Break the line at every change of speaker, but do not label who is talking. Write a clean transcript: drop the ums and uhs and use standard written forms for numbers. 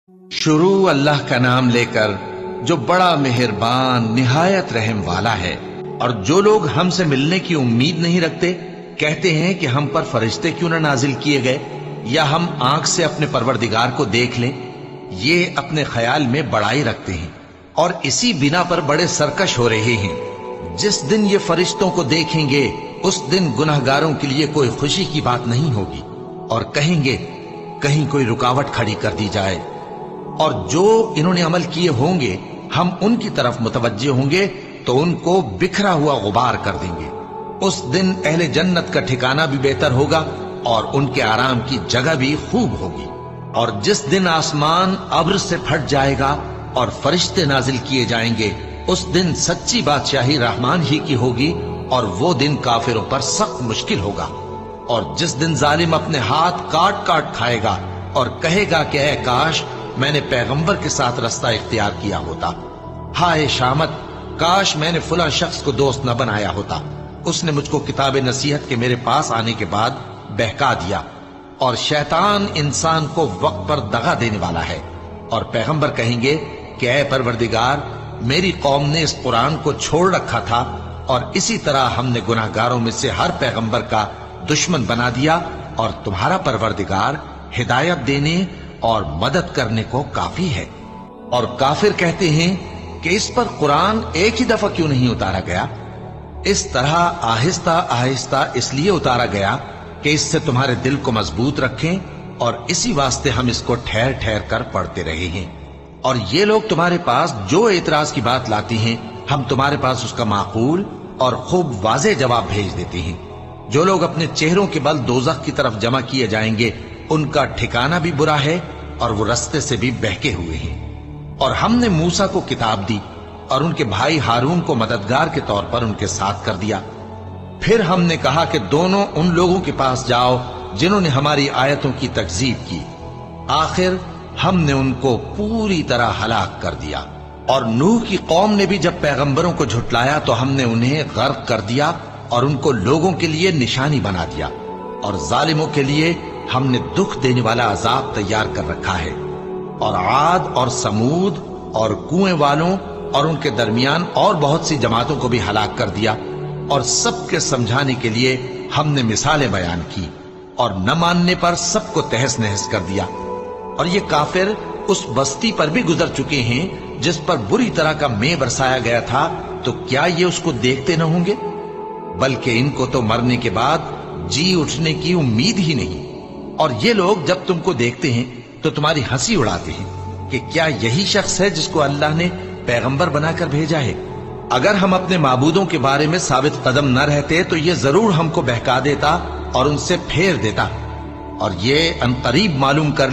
شروع اللہ کا نام لے کر جو بڑا مہربان نہایت رحم والا ہے۔ اور جو لوگ ہم سے ملنے کی امید نہیں رکھتے کہتے ہیں کہ ہم پر فرشتے کیوں نہ نازل کیے گئے یا ہم آنکھ سے اپنے پروردگار کو دیکھ لیں، یہ اپنے خیال میں بڑائی رکھتے ہیں اور اسی بنا پر بڑے سرکش ہو رہے ہیں۔ جس دن یہ فرشتوں کو دیکھیں گے اس دن گناہگاروں کے لیے کوئی خوشی کی بات نہیں ہوگی اور کہیں گے کہیں کوئی رکاوٹ کھڑی کر دی جائے، اور جو انہوں نے عمل کیے ہوں گے ہم ان کی طرف متوجہ ہوں گے تو ان کو بکھرا ہوا غبار کر دیں گے۔ اس دن اہل جنت کا ٹھکانہ بھی بہتر ہوگا اور ان کے آرام کی جگہ بھی خوب ہوگی۔ اور جس دن آسمان ابر سے پھٹ جائے گا اور فرشتے نازل کیے جائیں گے اس دن سچی بادشاہی رحمان ہی کی ہوگی، اور وہ دن کافروں پر سخت مشکل ہوگا۔ اور جس دن ظالم اپنے ہاتھ کاٹ کاٹ کھائے گا اور کہے گا کہ اے کاش میں نے پیغمبر کے ساتھ رستہ اختیار کیا ہوتا، ہائے شامت کاش میں نے فلاں شخص کو دوست نہ بنایا ہوتا، اس نے مجھ کو کتاب نصیحت کے میرے پاس آنے کے بعد بہکا دیا۔ اور شیطان انسان کو وقت پر دغا دینے والا ہے، اور پیغمبر کہیں گے کہ اے پروردگار میری قوم نے اس قرآن کو چھوڑ رکھا تھا، اور اسی طرح ہم نے گناہگاروں میں سے ہر پیغمبر کا دشمن بنا دیا، اور تمہارا پروردگار ہدایت دینے اور مدد کرنے کو کافی ہے۔ اور کافر کہتے ہیں کہ اس پر قرآن ایک ہی دفعہ کیوں نہیں اتارا گیا؟ اس طرح آہستہ آہستہ اس لیے اتارا گیا کہ اس سے تمہارے دل کو مضبوط رکھیں، اور اسی واسطے ہم اس کو ٹھہر ٹھہر کر پڑھتے رہے ہیں۔ اور یہ لوگ تمہارے پاس جو اعتراض کی بات لاتی ہیں ہم تمہارے پاس اس کا معقول اور خوب واضح جواب بھیج دیتے ہیں۔ جو لوگ اپنے چہروں کے بل دوزخ کی طرف جمع کیے جائیں گے ان کا ٹھکانہ بھی برا ہے اور وہ رستے سے بھی بہکے ہوئے ہیں۔ اور ہم نے موسیٰ کو کتاب دی اور ان کے بھائی ہارون کو مددگار کے طور پر ان کے ساتھ کر دیا۔ پھر ہم نے کہا کہ دونوں ان لوگوں کے پاس جاؤ جنہوں نے ہماری آیتوں کی تکذیب کی۔ آخر ہم نے ان کو پوری طرح ہلاک کر دیا۔ اور نوح کی قوم نے بھی جب پیغمبروں کو جھٹلایا تو ہم نے انہیں غرق کر دیا اور ان کو لوگوں کے لیے نشانی بنا دیا، اور ظالموں کے لیے ہم نے دکھ دینے والا عذاب تیار کر رکھا ہے۔ اور عاد اور سمود اور کنویں والوں اور ان کے درمیان اور بہت سی جماعتوں کو بھی ہلاک کر دیا، اور سب کے سمجھانے کے لیے ہم نے مثالیں بیان کی، اور نہ ماننے پر سب کو تہس نہس کر دیا۔ اور یہ کافر اس بستی پر بھی گزر چکے ہیں جس پر بری طرح کا مے برسایا گیا تھا، تو کیا یہ اس کو دیکھتے نہ ہوں گے؟ بلکہ ان کو تو مرنے کے بعد جی اٹھنے کی امید ہی نہیں۔ اور یہ لوگ جب تم کو دیکھتے ہیں تو تمہاری ہنسی اڑاتے ہیں کہ کیا یہی شخص ہے جس کو اللہ نے پیغمبر بنا کر بھیجا ہے؟ اگر ہم اپنے معبودوں کے بارے میں ثابت قدم نہ رہتے تو یہ ضرور ہم کو بہکا دیتا اور ان سے پھیر دیتا، اور یہ عنقریب معلوم کر